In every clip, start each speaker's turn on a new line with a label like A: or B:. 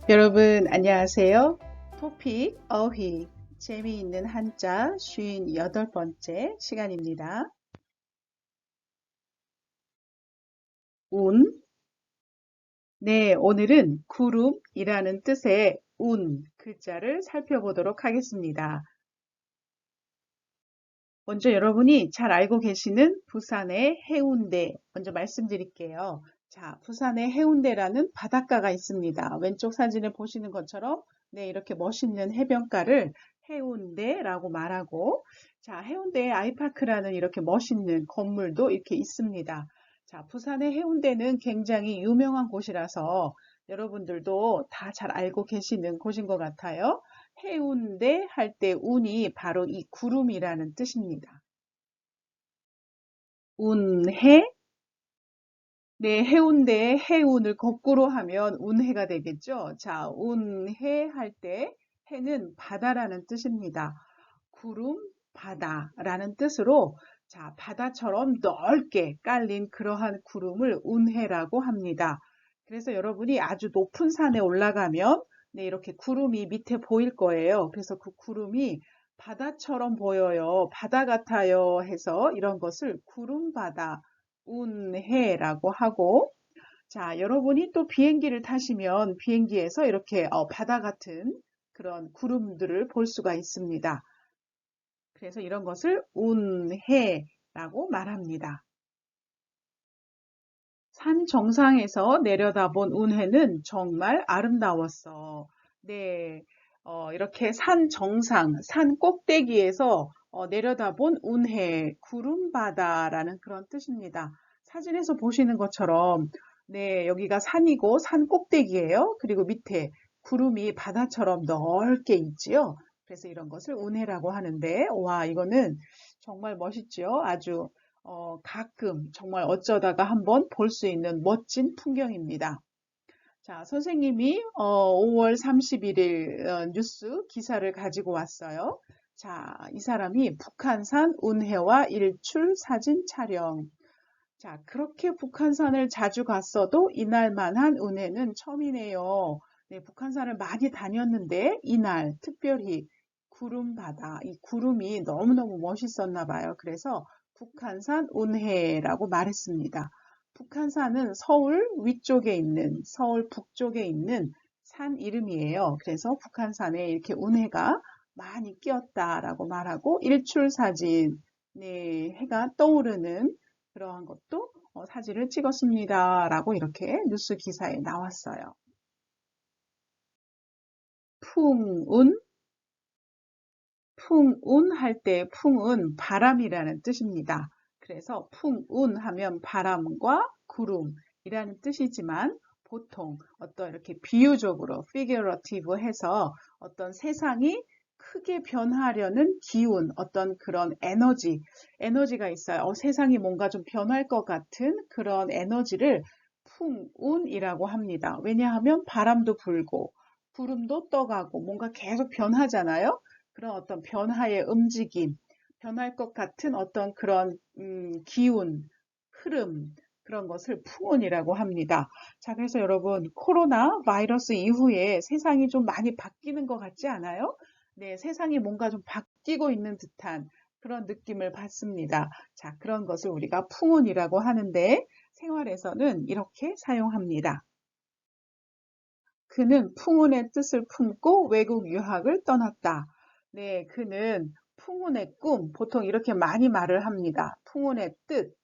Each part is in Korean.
A: 여러분 안녕하세요. 토픽 어휘 재미있는 한자 58번째 시간입니다. 운. 네, 오늘은 구름이라는 뜻의 운 글자를 살펴보도록 하겠습니다. 먼저 여러분이 잘 알고 계시는 부산의 해운대 먼저 말씀드릴게요. 자, 부산의 해운대라는 바닷가가 있습니다. 왼쪽 사진을 보시는 것처럼 네, 이렇게 멋있는 해변가를 해운대라고 말하고 자, 해운대에 아이파크라는 이렇게 멋있는 건물도 이렇게 있습니다. 자, 부산의 해운대는 굉장히 유명한 곳이라서 여러분들도 다 잘 알고 계시는 곳인 것 같아요. 해운대 할 때 운이 바로 이 구름이라는 뜻입니다. 운해? 네, 해운대에 해운을 거꾸로 하면 운해가 되겠죠. 자, 운해 할 때 해는 바다라는 뜻입니다. 구름, 바다라는 뜻으로 자, 바다처럼 넓게 깔린 그러한 구름을 운해라고 합니다. 그래서 여러분이 아주 높은 산에 올라가면 네, 이렇게 구름이 밑에 보일 거예요. 그래서 그 구름이 바다처럼 보여요. 바다 같아요 해서 이런 것을 구름바다, 운해라고 하고 자, 여러분이 또 비행기를 타시면 비행기에서 이렇게 바다 같은 그런 구름들을 볼 수가 있습니다. 그래서 이런 것을 운해라고 말합니다. 산 정상에서 내려다본 운해는 정말 아름다웠어. 네, 이렇게 산 정상, 산 꼭대기에서 내려다본 운해, 구름바다라는 그런 뜻입니다. 사진에서 보시는 것처럼, 네, 여기가 산이고 산 꼭대기예요. 그리고 밑에 구름이 바다처럼 넓게 있지요. 그래서 이런 것을 운해라고 하는데, 와, 이거는 정말 멋있죠. 아주 가끔 정말 어쩌다가 한번 볼 수 있는 멋진 풍경입니다. 자, 선생님이 5월 31일 뉴스 기사를 가지고 왔어요. 자, 이 사람이 북한산 운해와 일출 사진 촬영. 자, 그렇게 북한산을 자주 갔어도 이날만한 운해는 처음이네요. 네, 북한산을 많이 다녔는데 이날 특별히 구름바다, 이 구름이 너무너무 멋있었나 봐요. 그래서 북한산 운해라고 말했습니다. 북한산은 서울 위쪽에 있는, 서울 북쪽에 있는 산 이름이에요. 그래서 북한산에 이렇게 운해가 많이 끼었다라고 말하고 일출 사진, 네, 해가 떠오르는 그러한 것도 사진을 찍었습니다. 라고 이렇게 뉴스 기사에 나왔어요. 풍운, 풍운 할 때 풍은 바람이라는 뜻입니다. 그래서 풍운 하면 바람과 구름이라는 뜻이지만 보통 어떤 이렇게 비유적으로 figurative 해서 어떤 세상이 크게 변하려는 기운, 어떤 그런 에너지가 있어요. 세상이 뭔가 좀 변할 것 같은 그런 에너지를 풍운이라고 합니다. 왜냐하면 바람도 불고 구름도 떠가고 뭔가 계속 변하잖아요. 그런 어떤 변화의 움직임, 변할 것 같은 어떤 그런 기운, 흐름, 그런 것을 풍운이라고 합니다. 자, 그래서 여러분, 코로나 바이러스 이후에 세상이 좀 많이 바뀌는 것 같지 않아요? 네, 세상이 뭔가 좀 바뀌고 있는 듯한 그런 느낌을 받습니다. 자, 그런 것을 우리가 풍운이라고 하는데 생활에서는 이렇게 사용합니다. 그는 풍운의 뜻을 품고 외국 유학을 떠났다. 네, 그는 풍운의 꿈, 보통 이렇게 많이 말을 합니다. 풍운의 뜻.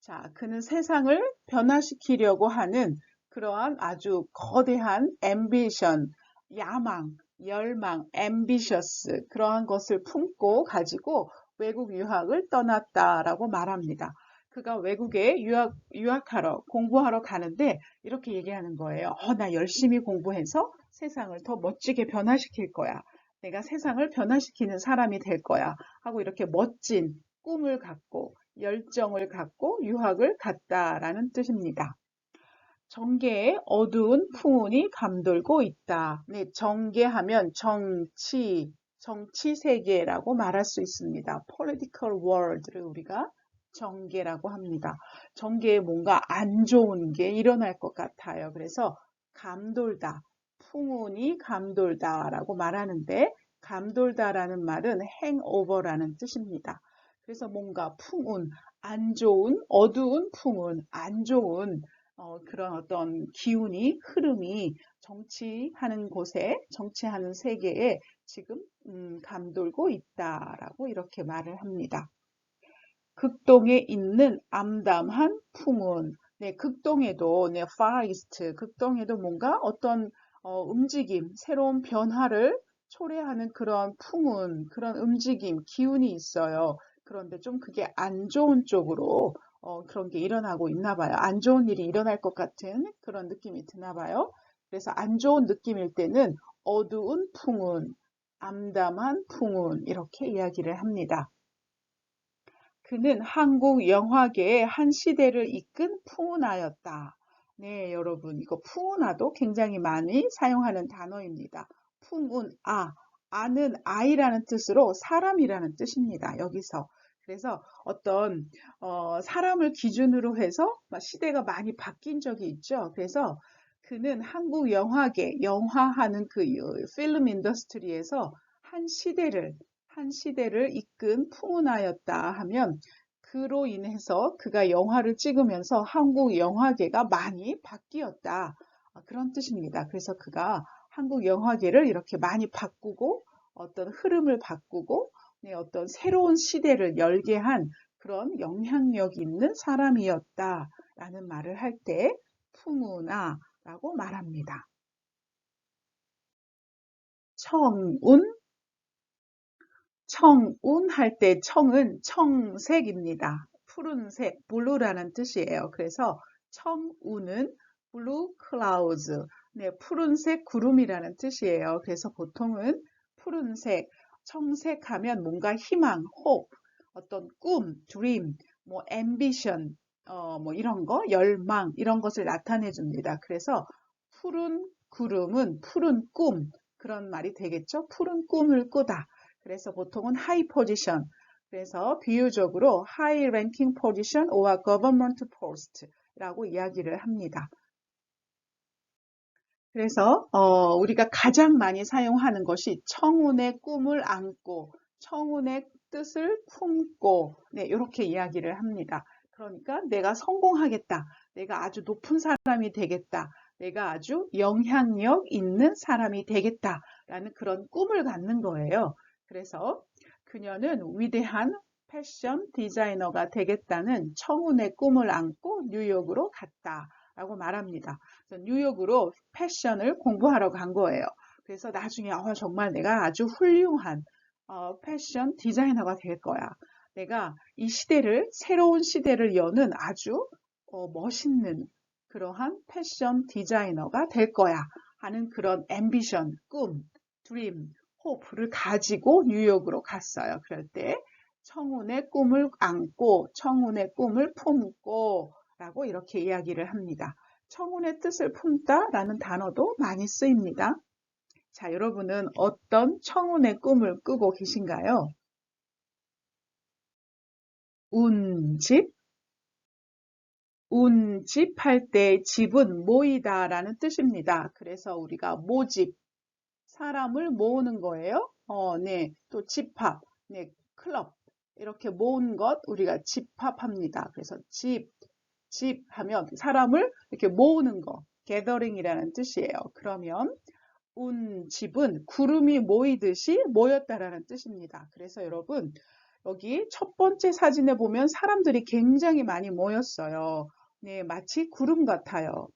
A: 자, 그는 세상을 변화시키려고 하는 그러한 아주 거대한 ambition, 야망, 열망, ambitious, 그러한 것을 품고 가지고 외국 유학을 떠났다라고 말합니다. 그가 외국에 유학하러, 공부하러 가는데 이렇게 얘기하는 거예요. 나 열심히 공부해서 세상을 더 멋지게 변화시킬 거야. 내가 세상을 변화시키는 사람이 될 거야. 하고 이렇게 멋진 꿈을 갖고 열정을 갖고 유학을 갔다라는 뜻입니다. 정계에 어두운 풍운이 감돌고 있다. 네, 정계하면 정치 세계라고 말할 수 있습니다. political world를 우리가 정계라고 합니다. 정계에 뭔가 안 좋은 게 일어날 것 같아요. 그래서 감돌다, 풍운이 감돌다라고 말하는데 감돌다라는 말은 hangover라는 뜻입니다. 그래서 뭔가 풍운, 안 좋은, 어두운 풍운, 안 좋은 그런 어떤 기운이, 흐름이 정치하는 곳에, 정치하는 세계에 지금 감돌고 있다라고 이렇게 말을 합니다. 극동에 있는 암담한 풍운. 네, 극동에도, 네, far east, 극동에도 뭔가 어떤 움직임, 새로운 변화를 초래하는 그런 풍운, 그런 움직임, 기운이 있어요. 그런데 좀 그게 안 좋은 쪽으로 그런 게 일어나고 있나 봐요. 안 좋은 일이 일어날 것 같은 그런 느낌이 드나 봐요. 그래서 안 좋은 느낌일 때는 어두운 풍운, 암담한 풍운 이렇게 이야기를 합니다. 그는 한국 영화계의 한 시대를 이끈 풍운하였다. 네, 여러분, 이거 풍운하도 굉장히 많이 사용하는 단어입니다. 풍운아, 아는 아이라는 뜻으로 사람이라는 뜻입니다. 여기서. 그래서 어떤 사람을 기준으로 해서 시대가 많이 바뀐 적이 있죠. 그래서 그는 한국 영화계, 영화하는 그 필름 인더스트리에서 한 시대를 이끈 풍운하였다 하면 그로 인해서 그가 영화를 찍으면서 한국 영화계가 많이 바뀌었다. 그런 뜻입니다. 그래서 그가 한국 영화계를 이렇게 많이 바꾸고 어떤 흐름을 바꾸고 네, 어떤 새로운 시대를 열게 한 그런 영향력 있는 사람이었다라는 말을 할 때 풍운하라고 말합니다. 청운 청운 할 때 청은 청색입니다. 푸른색, blue라는 뜻이에요. 그래서 청운은 blue clouds, 네, 푸른색 구름이라는 뜻이에요. 그래서 보통은 푸른색, 청색하면 뭔가 희망, hope, 어떤 꿈, dream, 뭐 ambition, 뭐 이런 거, 열망 이런 것을 나타내 줍니다. 그래서 푸른 구름은 푸른 꿈 그런 말이 되겠죠. 푸른 꿈을 꾸다. 그래서 보통은 high position, 그래서 비유적으로 high ranking position or government post라고 이야기를 합니다. 그래서 우리가 가장 많이 사용하는 것이 청운의 꿈을 안고, 청운의 뜻을 품고, 네, 이렇게 이야기를 합니다. 그러니까 내가 성공하겠다, 내가 아주 높은 사람이 되겠다, 내가 아주 영향력 있는 사람이 되겠다라는 그런 꿈을 갖는 거예요. 그래서 그녀는 위대한 패션 디자이너가 되겠다는 청운의 꿈을 안고 뉴욕으로 갔다라고 말합니다. 뉴욕으로 패션을 공부하러 간 거예요. 그래서 나중에 정말 내가 아주 훌륭한 패션 디자이너가 될 거야. 내가 이 시대를, 새로운 시대를 여는 아주 멋있는 그러한 패션 디자이너가 될 거야 하는 그런 앰비션, 꿈, 드림, 호프를 가지고 뉴욕으로 갔어요. 그럴 때 청운의 꿈을 안고 청운의 꿈을 품고 라고 이렇게 이야기를 합니다. 청운의 뜻을 품다라는 단어도 많이 쓰입니다. 자, 여러분은 어떤 청운의 꿈을 꾸고 계신가요? 운집? 운집 할 때 집은 모이다라는 뜻입니다. 그래서 우리가 모집, 사람을 모으는 거예요. 네. 또 집합, 네. 클럽. 이렇게 모은 것 우리가 집합합니다. 그래서 집 하면 사람을 이렇게 모으는 거, gathering이라는 뜻이에요. 그러면 집은 구름이 모이듯이 모였다라는 뜻입니다. 그래서 여러분, 여기 첫 번째 사진에 보면 사람들이 굉장히 많이 모였어요. 네, 마치 구름 같아요.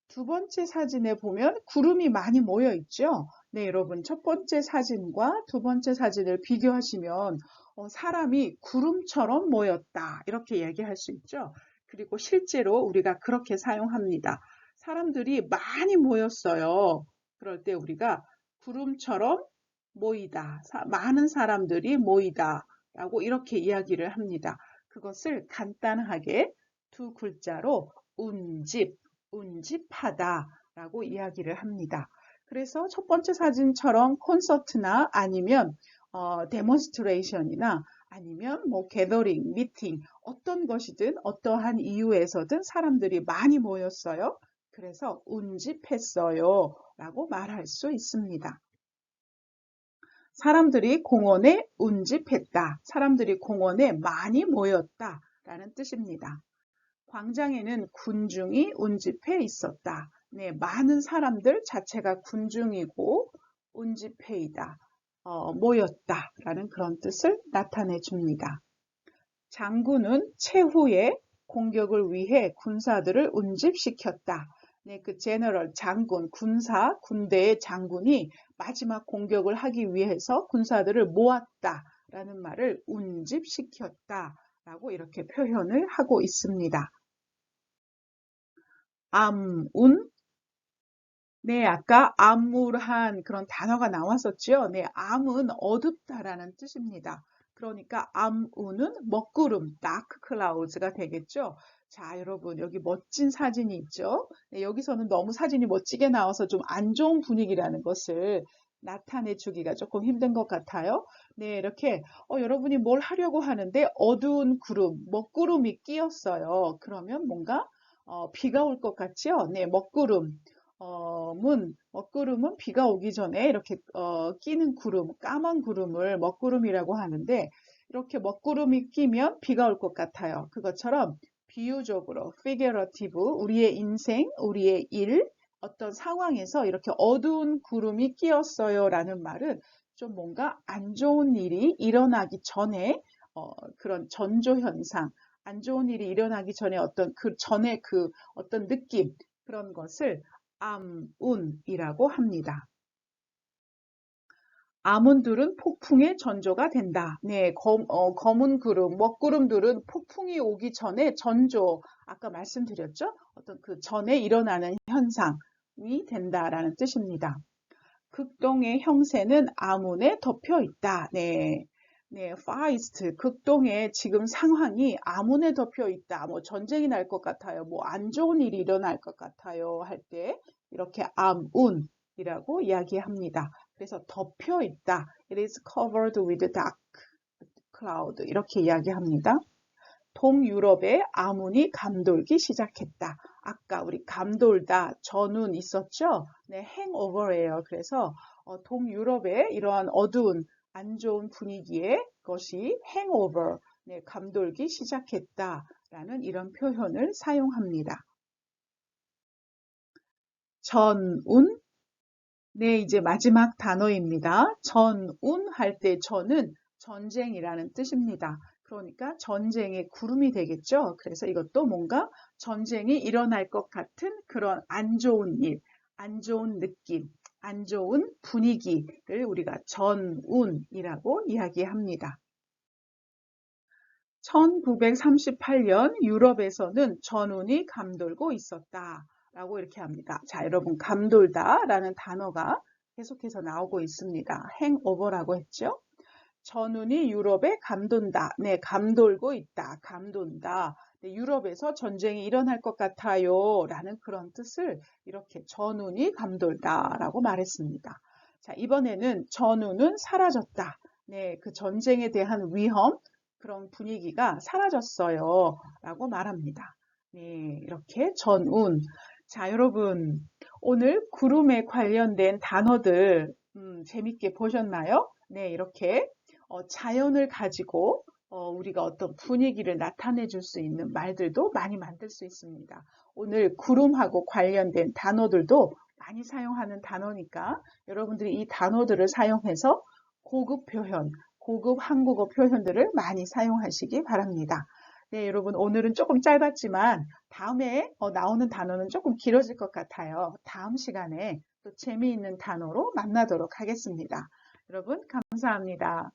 A: 두 번째 사진에 보면 구름이 많이 모여 있죠. 네, 여러분, 첫 번째 사진과 두 번째 사진을 비교하시면 사람이 구름처럼 모였다. 이렇게 얘기할 수 있죠. 그리고 실제로 우리가 그렇게 사용합니다. 사람들이 많이 모였어요. 그럴 때 우리가 구름처럼 모이다. 많은 사람들이 모이다. 라고 이렇게 이야기를 합니다. 그것을 간단하게 두 글자로 운집하다 라고 이야기를 합니다. 그래서 첫 번째 사진처럼 콘서트나 아니면 데몬스트레이션이나 아니면 뭐 게더링, 미팅 어떤 것이든 어떠한 이유에서든 사람들이 많이 모였어요. 그래서 운집했어요 라고 말할 수 있습니다. 사람들이 공원에 운집했다. 사람들이 공원에 많이 모였다 라는 뜻입니다. 광장에는 군중이 운집해 있었다. 네, 많은 사람들 자체가 군중이고 운집해이다. 모였다 라는 그런 뜻을 나타내 줍니다. 장군은 최후의 공격을 위해 군사들을 운집시켰다. 네, 그 제너럴 장군, 군사, 군대의 장군이 마지막 공격을 하기 위해서 군사들을 모았다 라는 말을 운집시켰다 라고 이렇게 표현을 하고 있습니다. 암운. 네, 아까 암울한 그런 단어가 나왔었죠. 네, 암은 어둡다라는 뜻입니다. 그러니까 암운은 먹구름, dark clouds가 되겠죠. 자, 여러분 여기 멋진 사진이 있죠. 네, 여기서는 너무 사진이 멋지게 나와서 좀 안 좋은 분위기라는 것을 나타내 주기가 조금 힘든 것 같아요. 네, 이렇게 여러분이 뭘 하려고 하는데 어두운 구름, 먹구름이 끼었어요. 그러면 뭔가 비가 올 것 같죠? 네, 먹구름. 먹구름은 비가 오기 전에 이렇게 끼는 구름, 까만 구름을 먹구름이라고 하는데 이렇게 먹구름이 끼면 비가 올 것 같아요. 그것처럼 비유적으로 figurative, 우리의 인생, 우리의 일, 어떤 상황에서 이렇게 어두운 구름이 끼었어요 라는 말은 좀 뭔가 안 좋은 일이 일어나기 전에 그런 전조 현상, 안 좋은 일이 일어나기 전에 어떤 그 전에 그 어떤 느낌, 그런 것을 암운이라고 합니다. 암운들은 폭풍의 전조가 된다. 네, 검은 구름, 먹구름들은 폭풍이 오기 전에 전조, 아까 말씀드렸죠? 어떤 그 전에 일어나는 현상이 된다라는 뜻입니다. 극동의 형세는 암운에 덮여 있다. 네. 네, 파이스트, 극동의 지금 상황이 암운에 덮여 있다. 뭐 전쟁이 날 것 같아요. 뭐 안 좋은 일이 일어날 것 같아요. 할 때 이렇게 암운이라고 이야기합니다. 그래서 덮여 있다. It is covered with dark cloud. 이렇게 이야기합니다. 동유럽의 암운이 감돌기 시작했다. 아까 우리 감돌다, 전운 있었죠? 네, 행오버예요. 그래서 동유럽의 이러한 어두운 안 좋은 분위기의 것이 행오버, 네, 감돌기 시작했다라는 이런 표현을 사용합니다. 전운, 네, 이제 마지막 단어입니다. 전운 할 때 전은 전쟁이라는 뜻입니다. 그러니까 전쟁의 구름이 되겠죠. 그래서 이것도 뭔가 전쟁이 일어날 것 같은 그런 안 좋은 일, 안 좋은 느낌, 안 좋은 분위기를 우리가 전운이라고 이야기합니다. 1938년 유럽에서는 전운이 감돌고 있었다. 라고 이렇게 합니다. 자, 여러분, 감돌다 라는 단어가 계속해서 나오고 있습니다. 행오버라고 했죠? 전운이 유럽에 감돈다. 네, 감돌고 있다. 감돈다. 네, 유럽에서 전쟁이 일어날 것 같아요. 라는 그런 뜻을 이렇게 전운이 감돌다 라고 말했습니다. 자, 이번에는 전운은 사라졌다. 네, 그 전쟁에 대한 위험, 그런 분위기가 사라졌어요. 라고 말합니다. 네, 이렇게 전운. 자, 여러분, 오늘 구름에 관련된 단어들 재밌게 보셨나요? 네, 이렇게 자연을 가지고 우리가 어떤 분위기를 나타내 줄 수 있는 말들도 많이 만들 수 있습니다. 오늘 구름하고 관련된 단어들도 많이 사용하는 단어니까 여러분들이 이 단어들을 사용해서 고급 표현, 고급 한국어 표현들을 많이 사용하시기 바랍니다. 네, 여러분 오늘은 조금 짧았지만 다음에 나오는 단어는 조금 길어질 것 같아요. 다음 시간에 또 재미있는 단어로 만나도록 하겠습니다. 여러분 감사합니다.